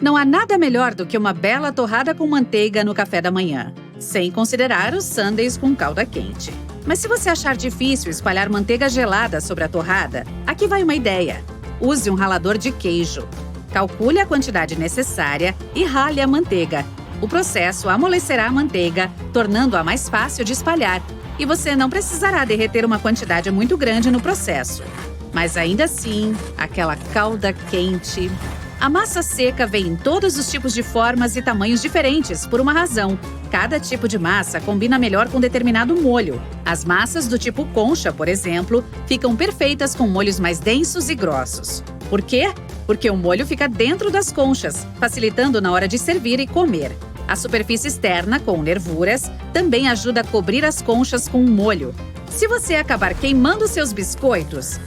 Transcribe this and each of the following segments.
Não há nada melhor do que uma bela torrada com manteiga no café da manhã, sem considerar os sundaes com calda quente. Mas se você achar difícil espalhar manteiga gelada sobre a torrada, aqui vai uma ideia. Use um ralador de queijo. Calcule a quantidade necessária e rale a manteiga. O processo amolecerá a manteiga, tornando-a mais fácil de espalhar, e você não precisará derreter uma quantidade muito grande no processo. Mas ainda assim, aquela calda quente... A massa seca vem em todos os tipos de formas e tamanhos diferentes, por uma razão. Cada tipo de massa combina melhor com determinado molho. As massas do tipo concha, por exemplo, ficam perfeitas com molhos mais densos e grossos. Por quê? Porque o molho fica dentro das conchas, facilitando na hora de servir e comer. A superfície externa, com nervuras, também ajuda a cobrir as conchas com o molho. Se você acabar queimando seus biscoitos,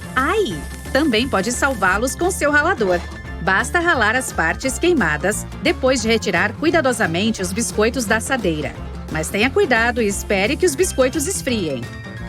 também pode salvá-los com seu ralador. Basta ralar as partes queimadas, depois de retirar cuidadosamente os biscoitos da assadeira. Mas tenha cuidado e espere que os biscoitos esfriem.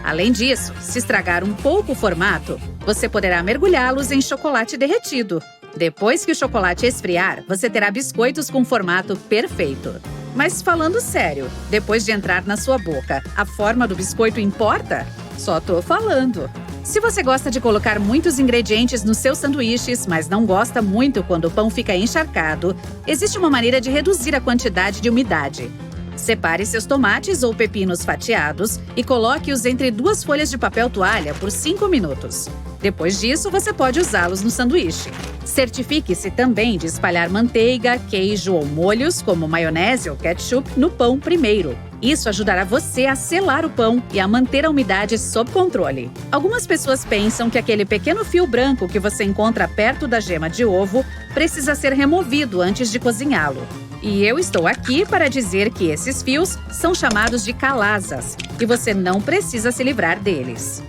Além disso, se estragar um pouco o formato, você poderá mergulhá-los em chocolate derretido. Depois que o chocolate esfriar, você terá biscoitos com formato perfeito. Mas falando sério, depois de entrar na sua boca, a forma do biscoito importa? Só tô falando. Se você gosta de colocar muitos ingredientes nos seus sanduíches, mas não gosta muito quando o pão fica encharcado, existe uma maneira de reduzir a quantidade de umidade. Separe seus tomates ou pepinos fatiados e coloque-os entre 2 folhas de papel toalha por 5 minutos. Depois disso, você pode usá-los no sanduíche. Certifique-se também de espalhar manteiga, queijo ou molhos, como maionese ou ketchup, no pão primeiro. Isso ajudará você a selar o pão e a manter a umidade sob controle. Algumas pessoas pensam que aquele pequeno fio branco que você encontra perto da gema de ovo precisa ser removido antes de cozinhá-lo. E eu estou aqui para dizer que esses fios são chamados de calazas e você não precisa se livrar deles.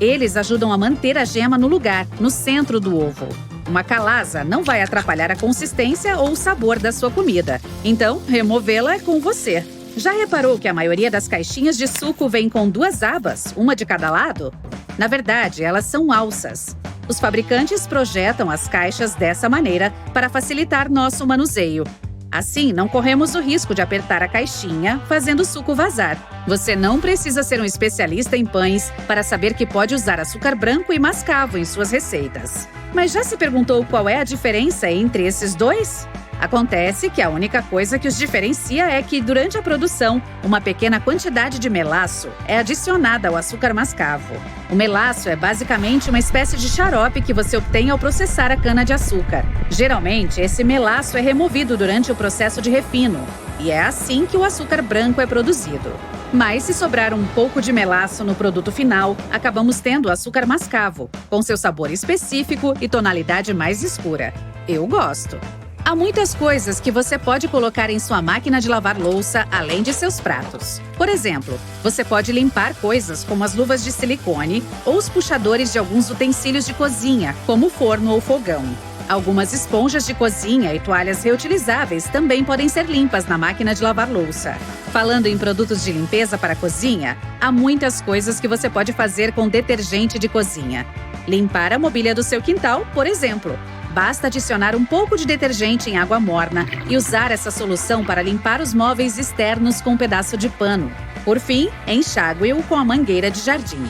Eles ajudam a manter a gema no lugar, no centro do ovo. Uma calaza não vai atrapalhar a consistência ou o sabor da sua comida, então removê-la é com você. Já reparou que a maioria das caixinhas de suco vem com 2 abas, uma de cada lado? Na verdade, elas são alças. Os fabricantes projetam as caixas dessa maneira para facilitar nosso manuseio. Assim, não corremos o risco de apertar a caixinha, fazendo o suco vazar. Você não precisa ser um especialista em pães para saber que pode usar açúcar branco e mascavo em suas receitas. Mas já se perguntou qual é a diferença entre esses dois? Acontece que a única coisa que os diferencia é que, durante a produção, uma pequena quantidade de melaço é adicionada ao açúcar mascavo. O melaço é basicamente uma espécie de xarope que você obtém ao processar a cana-de-açúcar. Geralmente, esse melaço é removido durante o processo de refino, e é assim que o açúcar branco é produzido. Mas se sobrar um pouco de melaço no produto final, acabamos tendo açúcar mascavo, com seu sabor específico e tonalidade mais escura. Eu gosto. Há muitas coisas que você pode colocar em sua máquina de lavar louça, além de seus pratos. Por exemplo, você pode limpar coisas como as luvas de silicone ou os puxadores de alguns utensílios de cozinha, como forno ou fogão. Algumas esponjas de cozinha e toalhas reutilizáveis também podem ser limpas na máquina de lavar louça. Falando em produtos de limpeza para a cozinha, há muitas coisas que você pode fazer com detergente de cozinha. Limpar a mobília do seu quintal, por exemplo. Basta adicionar um pouco de detergente em água morna e usar essa solução para limpar os móveis externos com um pedaço de pano. Por fim, enxague-o com a mangueira de jardim.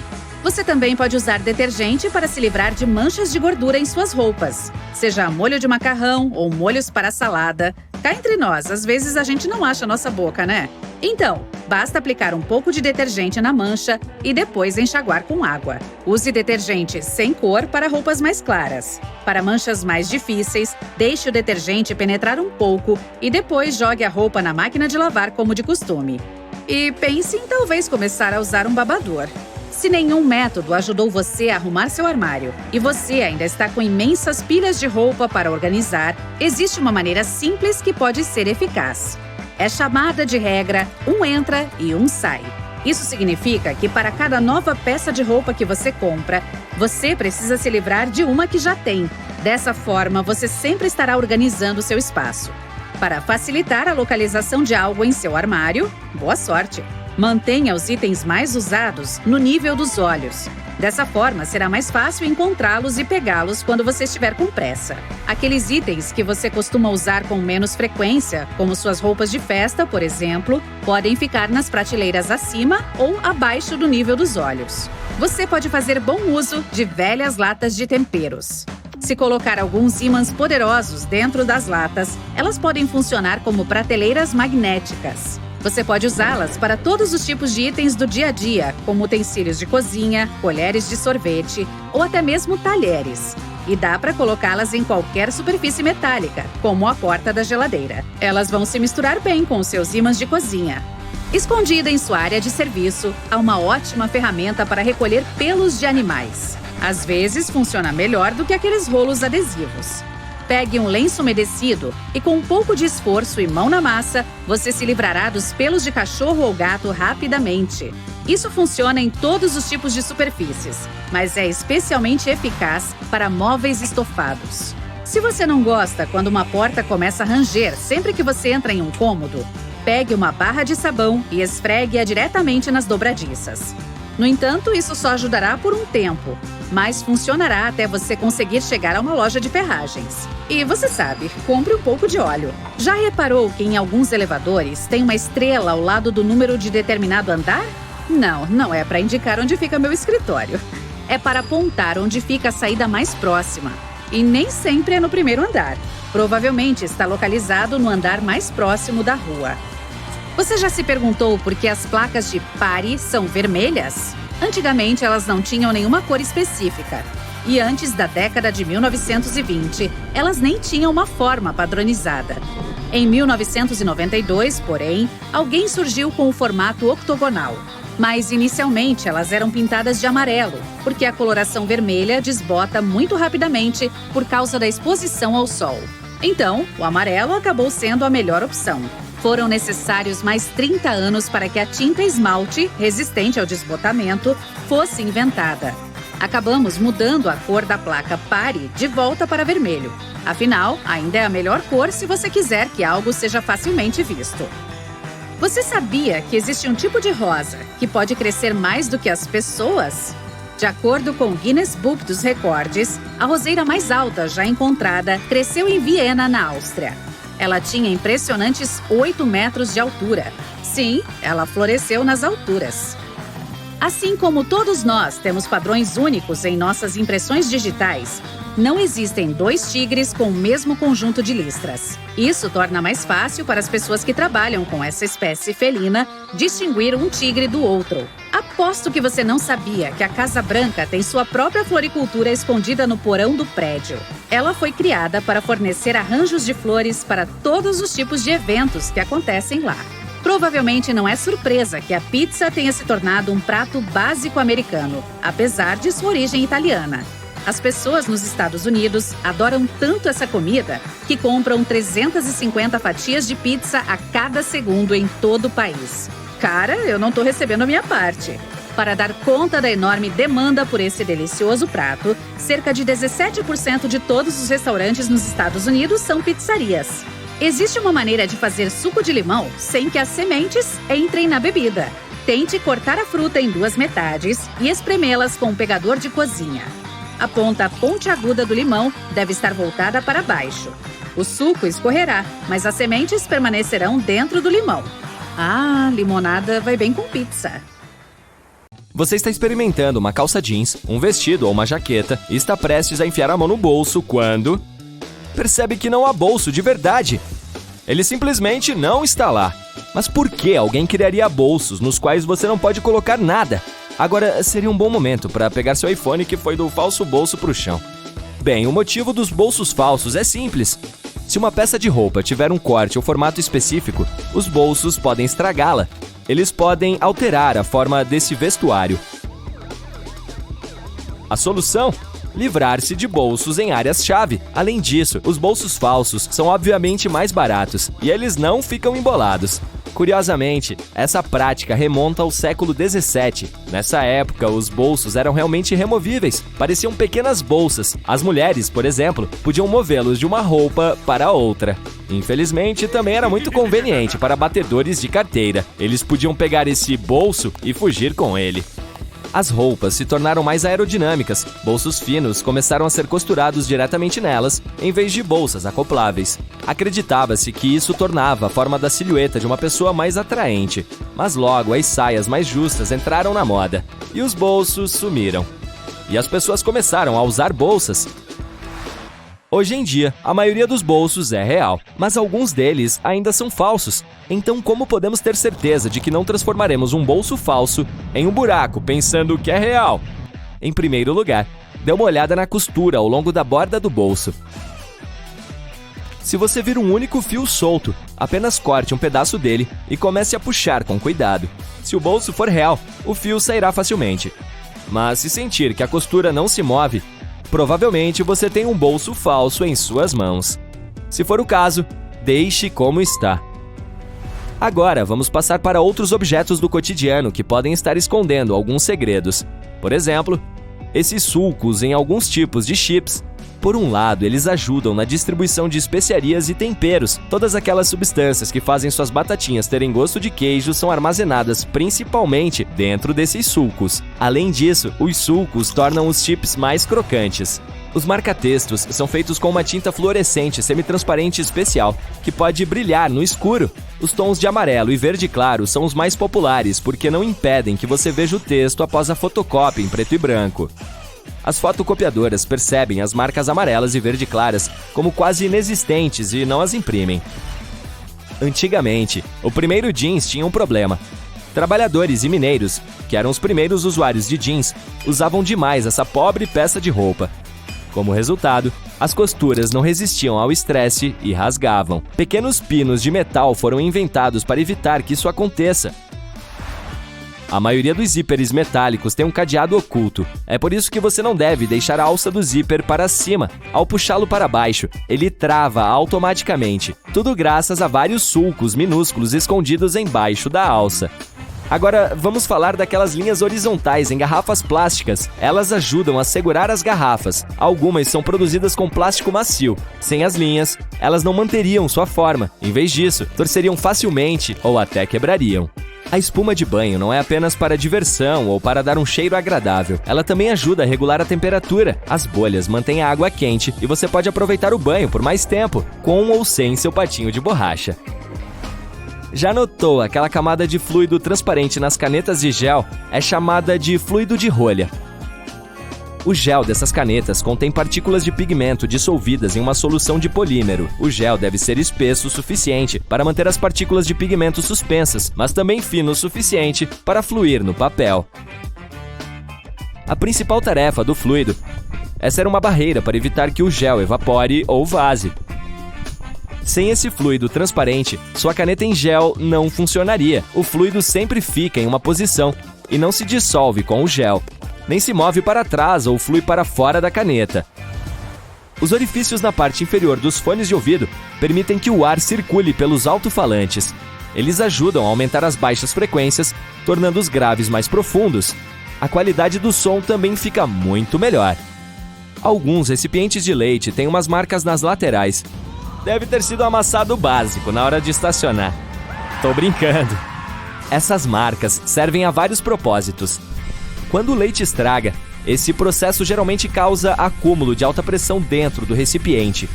Você também pode usar detergente para se livrar de manchas de gordura em suas roupas, seja molho de macarrão ou molhos para salada. Cá entre nós, às vezes a gente não acha a nossa boca, né? Então, basta aplicar um pouco de detergente na mancha e depois enxaguar com água. Use detergente sem cor para roupas mais claras. Para manchas mais difíceis, deixe o detergente penetrar um pouco e depois jogue a roupa na máquina de lavar como de costume. E pense em talvez começar a usar um babador. Se nenhum método ajudou você a arrumar seu armário e você ainda está com imensas pilhas de roupa para organizar, existe uma maneira simples que pode ser eficaz. É chamada de regra um entra e um sai. Isso significa que para cada nova peça de roupa que você compra, você precisa se livrar de uma que já tem. Dessa forma, você sempre estará organizando seu espaço. Para facilitar a localização de algo em seu armário, boa sorte! Mantenha os itens mais usados no nível dos olhos. Dessa forma, será mais fácil encontrá-los e pegá-los quando você estiver com pressa. Aqueles itens que você costuma usar com menos frequência, como suas roupas de festa, por exemplo, podem ficar nas prateleiras acima ou abaixo do nível dos olhos. Você pode fazer bom uso de velhas latas de temperos. Se colocar alguns ímãs poderosos dentro das latas, elas podem funcionar como prateleiras magnéticas. Você pode usá-las para todos os tipos de itens do dia a dia, como utensílios de cozinha, colheres de sorvete ou até mesmo talheres. E dá para colocá-las em qualquer superfície metálica, como a porta da geladeira. Elas vão se misturar bem com os seus ímãs de cozinha. Escondida em sua área de serviço, há uma ótima ferramenta para recolher pelos de animais. Às vezes, funciona melhor do que aqueles rolos adesivos. Pegue um lenço umedecido e, com um pouco de esforço e mão na massa, você se livrará dos pelos de cachorro ou gato rapidamente. Isso funciona em todos os tipos de superfícies, mas é especialmente eficaz para móveis estofados. Se você não gosta quando uma porta começa a ranger sempre que você entra em um cômodo, pegue uma barra de sabão e esfregue-a diretamente nas dobradiças. No entanto, isso só ajudará por um tempo, mas funcionará até você conseguir chegar a uma loja de ferragens. E você sabe, compre um pouco de óleo. Já reparou que em alguns elevadores tem uma estrela ao lado do número de determinado andar? Não é para indicar onde fica meu escritório. É para apontar onde fica a saída mais próxima. E nem sempre é no primeiro andar. Provavelmente está localizado no andar mais próximo da rua. Você já se perguntou por que as placas de pare são vermelhas? Antigamente, elas não tinham nenhuma cor específica. E antes da década de 1920, elas nem tinham uma forma padronizada. Em 1992, porém, alguém surgiu com o formato octogonal. Mas, inicialmente, elas eram pintadas de amarelo, porque a coloração vermelha desbota muito rapidamente por causa da exposição ao sol. Então, o amarelo acabou sendo a melhor opção. Foram necessários mais 30 anos para que a tinta esmalte, resistente ao desbotamento, fosse inventada. Acabamos mudando a cor da placa pare de volta para vermelho. Afinal, ainda é a melhor cor se você quiser que algo seja facilmente visto. Você sabia que existe um tipo de rosa que pode crescer mais do que as pessoas? De acordo com o Guinness Book dos Recordes, a roseira mais alta já encontrada cresceu em Viena, na Áustria. Ela tinha impressionantes 8 metros de altura. Sim, ela floresceu nas alturas. Assim como todos nós temos padrões únicos em nossas impressões digitais, não existem dois tigres com o mesmo conjunto de listras. Isso torna mais fácil para as pessoas que trabalham com essa espécie felina distinguir um tigre do outro. Aposto que você não sabia que a Casa Branca tem sua própria floricultura escondida no porão do prédio. Ela foi criada para fornecer arranjos de flores para todos os tipos de eventos que acontecem lá. Provavelmente não é surpresa que a pizza tenha se tornado um prato básico americano, apesar de sua origem italiana. As pessoas nos Estados Unidos adoram tanto essa comida que compram 350 fatias de pizza a cada segundo em todo o país. Cara, eu não tô recebendo a minha parte. Para dar conta da enorme demanda por esse delicioso prato, cerca de 17% de todos os restaurantes nos Estados Unidos são pizzarias. Existe uma maneira de fazer suco de limão sem que as sementes entrem na bebida. Tente cortar a fruta em duas metades e espremê-las com um pegador de cozinha. A ponta pontiaguda do limão deve estar voltada para baixo. O suco escorrerá, mas as sementes permanecerão dentro do limão. Ah, limonada vai bem com pizza. Você está experimentando uma calça jeans, um vestido ou uma jaqueta e está prestes a enfiar a mão no bolso quando percebe que não há bolso de verdade. Ele simplesmente não está lá. Mas por que alguém criaria bolsos nos quais você não pode colocar nada? Agora seria um bom momento para pegar seu iPhone que foi do falso bolso para o chão. Bem, o motivo dos bolsos falsos é simples. Se uma peça de roupa tiver um corte ou formato específico, os bolsos podem estragá-la. Eles podem alterar a forma desse vestuário. A solução? Livrar-se de bolsos em áreas-chave. Além disso, os bolsos falsos são obviamente mais baratos e eles não ficam embolados. Curiosamente, essa prática remonta ao século XVII. Nessa época, os bolsos eram realmente removíveis, pareciam pequenas bolsas. As mulheres, por exemplo, podiam movê-los de uma roupa para outra. Infelizmente, também era muito conveniente para batedores de carteira. Eles podiam pegar esse bolso e fugir com ele. As roupas se tornaram mais aerodinâmicas, bolsos finos começaram a ser costurados diretamente nelas, em vez de bolsas acopláveis. Acreditava-se que isso tornava a forma da silhueta de uma pessoa mais atraente, mas logo as saias mais justas entraram na moda, e os bolsos sumiram. E as pessoas começaram a usar bolsas. Hoje em dia, a maioria dos bolsos é real, mas alguns deles ainda são falsos. Então, como podemos ter certeza de que não transformaremos um bolso falso em um buraco pensando que é real? Em primeiro lugar, dê uma olhada na costura ao longo da borda do bolso. Se você vir um único fio solto, apenas corte um pedaço dele e comece a puxar com cuidado. Se o bolso for real, o fio sairá facilmente. Mas se sentir que a costura não se move, provavelmente você tem um bolso falso em suas mãos. Se for o caso, deixe como está. Agora, vamos passar para outros objetos do cotidiano que podem estar escondendo alguns segredos. Por exemplo, esses sulcos em alguns tipos de chips. Por um lado, eles ajudam na distribuição de especiarias e temperos. Todas aquelas substâncias que fazem suas batatinhas terem gosto de queijo são armazenadas principalmente dentro desses sulcos. Além disso, os sulcos tornam os chips mais crocantes. Os marca-textos são feitos com uma tinta fluorescente semitransparente especial, que pode brilhar no escuro. Os tons de amarelo e verde claro são os mais populares porque não impedem que você veja o texto após a fotocópia em preto e branco. As fotocopiadoras percebem as marcas amarelas e verde claras como quase inexistentes e não as imprimem. Antigamente, o primeiro jeans tinha um problema. Trabalhadores e mineiros, que eram os primeiros usuários de jeans, usavam demais essa pobre peça de roupa. Como resultado, as costuras não resistiam ao estresse e rasgavam. Pequenos pinos de metal foram inventados para evitar que isso aconteça. A maioria dos zíperes metálicos tem um cadeado oculto. É por isso que você não deve deixar a alça do zíper para cima. Ao puxá-lo para baixo, ele trava automaticamente. Tudo graças a vários sulcos minúsculos escondidos embaixo da alça. Agora, vamos falar daquelas linhas horizontais em garrafas plásticas. Elas ajudam a segurar as garrafas. Algumas são produzidas com plástico macio. Sem as linhas, elas não manteriam sua forma. Em vez disso, torceriam facilmente ou até quebrariam. A espuma de banho não é apenas para diversão ou para dar um cheiro agradável. Ela também ajuda a regular a temperatura. As bolhas mantêm a água quente e você pode aproveitar o banho por mais tempo, com ou sem seu patinho de borracha. Já notou aquela camada de fluido transparente nas canetas de gel? É chamada de fluido de rolha. O gel dessas canetas contém partículas de pigmento dissolvidas em uma solução de polímero. O gel deve ser espesso o suficiente para manter as partículas de pigmento suspensas, mas também fino o suficiente para fluir no papel. A principal tarefa do fluido é ser uma barreira para evitar que o gel evapore ou vaze. Sem esse fluido transparente, sua caneta em gel não funcionaria. O fluido sempre fica em uma posição e não se dissolve com o gel. Nem se move para trás ou flui para fora da caneta. Os orifícios na parte inferior dos fones de ouvido permitem que o ar circule pelos alto-falantes. Eles ajudam a aumentar as baixas frequências, tornando os graves mais profundos. A qualidade do som também fica muito melhor. Alguns recipientes de leite têm umas marcas nas laterais. Deve ter sido amassado básico na hora de estacionar. Tô brincando. Essas marcas servem a vários propósitos. Quando o leite estraga, esse processo geralmente causa acúmulo de alta pressão dentro do recipiente.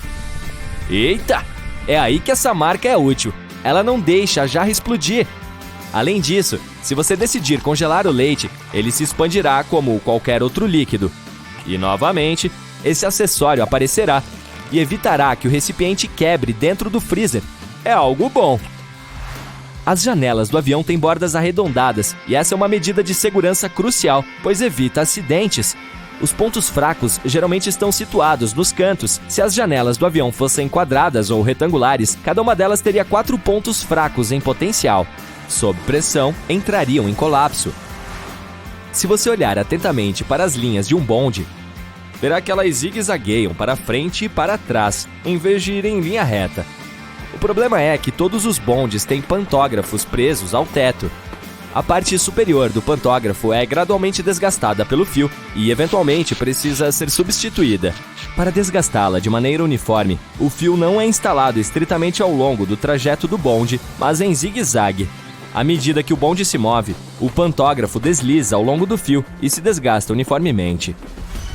Eita! É aí que essa marca é útil. Ela não deixa a jarra explodir. Além disso, se você decidir congelar o leite, ele se expandirá como qualquer outro líquido. E, novamente, esse acessório aparecerá e evitará que o recipiente quebre dentro do freezer. É algo bom. As janelas do avião têm bordas arredondadas e essa é uma medida de segurança crucial, pois evita acidentes. Os pontos fracos geralmente estão situados nos cantos. Se as janelas do avião fossem quadradas ou retangulares, cada uma delas teria 4 pontos fracos em potencial. Sob pressão, entrariam em colapso. Se você olhar atentamente para as linhas de um bonde, verá que elas zigue-zagueiam para frente e para trás, em vez de ir em linha reta. O problema é que todos os bondes têm pantógrafos presos ao teto. A parte superior do pantógrafo é gradualmente desgastada pelo fio e, eventualmente, precisa ser substituída. Para desgastá-la de maneira uniforme, o fio não é instalado estritamente ao longo do trajeto do bonde, mas em zigue-zague. À medida que o bonde se move, o pantógrafo desliza ao longo do fio e se desgasta uniformemente.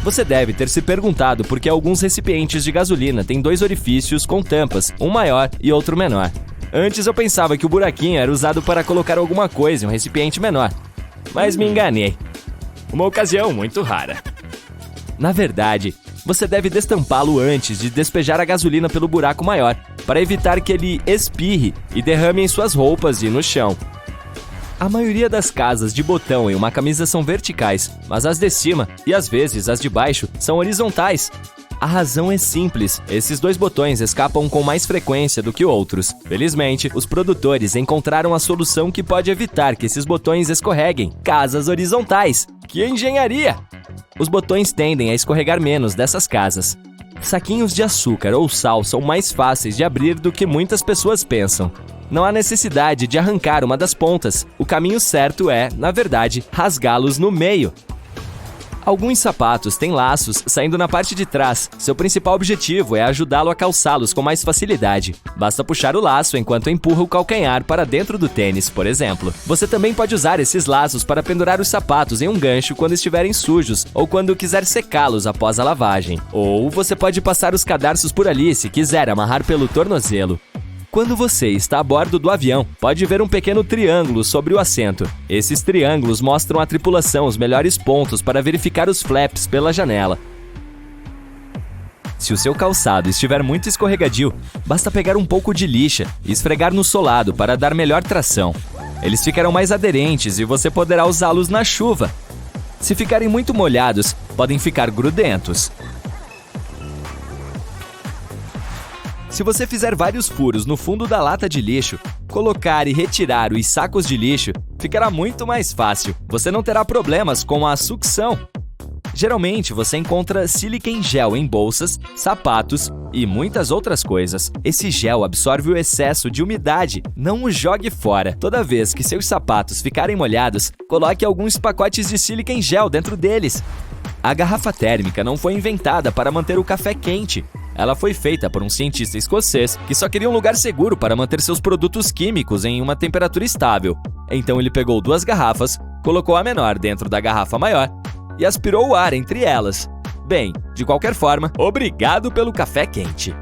Você deve ter se perguntado por que alguns recipientes de gasolina têm 2 orifícios com tampas, um maior e outro menor. Antes eu pensava que o buraquinho era usado para colocar alguma coisa em um recipiente menor, mas me enganei. Uma ocasião muito rara. Na verdade, você deve destampá-lo antes de despejar a gasolina pelo buraco maior, para evitar que ele espirre e derrame em suas roupas e no chão. A maioria das casas de botão em uma camisa são verticais, mas as de cima e às vezes as de baixo são horizontais. A razão é simples, esses 2 botões escapam com mais frequência do que outros. Felizmente, os produtores encontraram a solução que pode evitar que esses botões escorreguem: casas horizontais. Que engenharia! Os botões tendem a escorregar menos dessas casas. Saquinhos de açúcar ou sal são mais fáceis de abrir do que muitas pessoas pensam. Não há necessidade de arrancar uma das pontas. O caminho certo é, na verdade, rasgá-los no meio. Alguns sapatos têm laços saindo na parte de trás. Seu principal objetivo é ajudá-lo a calçá-los com mais facilidade. Basta puxar o laço enquanto empurra o calcanhar para dentro do tênis, por exemplo. Você também pode usar esses laços para pendurar os sapatos em um gancho quando estiverem sujos ou quando quiser secá-los após a lavagem. Ou você pode passar os cadarços por ali se quiser amarrar pelo tornozelo. Quando você está a bordo do avião, pode ver um pequeno triângulo sobre o assento. Esses triângulos mostram à tripulação os melhores pontos para verificar os flaps pela janela. Se o seu calçado estiver muito escorregadio, basta pegar um pouco de lixa e esfregar no solado para dar melhor tração. Eles ficarão mais aderentes e você poderá usá-los na chuva. Se ficarem muito molhados, podem ficar grudentos. Se você fizer vários furos no fundo da lata de lixo, colocar e retirar os sacos de lixo, ficará muito mais fácil. Você não terá problemas com a sucção. Geralmente, você encontra sílica em gel em bolsas, sapatos e muitas outras coisas. Esse gel absorve o excesso de umidade. Não o jogue fora. Toda vez que seus sapatos ficarem molhados, coloque alguns pacotes de sílica em gel dentro deles. A garrafa térmica não foi inventada para manter o café quente. Ela foi feita por um cientista escocês que só queria um lugar seguro para manter seus produtos químicos em uma temperatura estável. Então ele pegou 2 garrafas, colocou a menor dentro da garrafa maior e aspirou o ar entre elas. Bem, de qualquer forma, obrigado pelo café quente.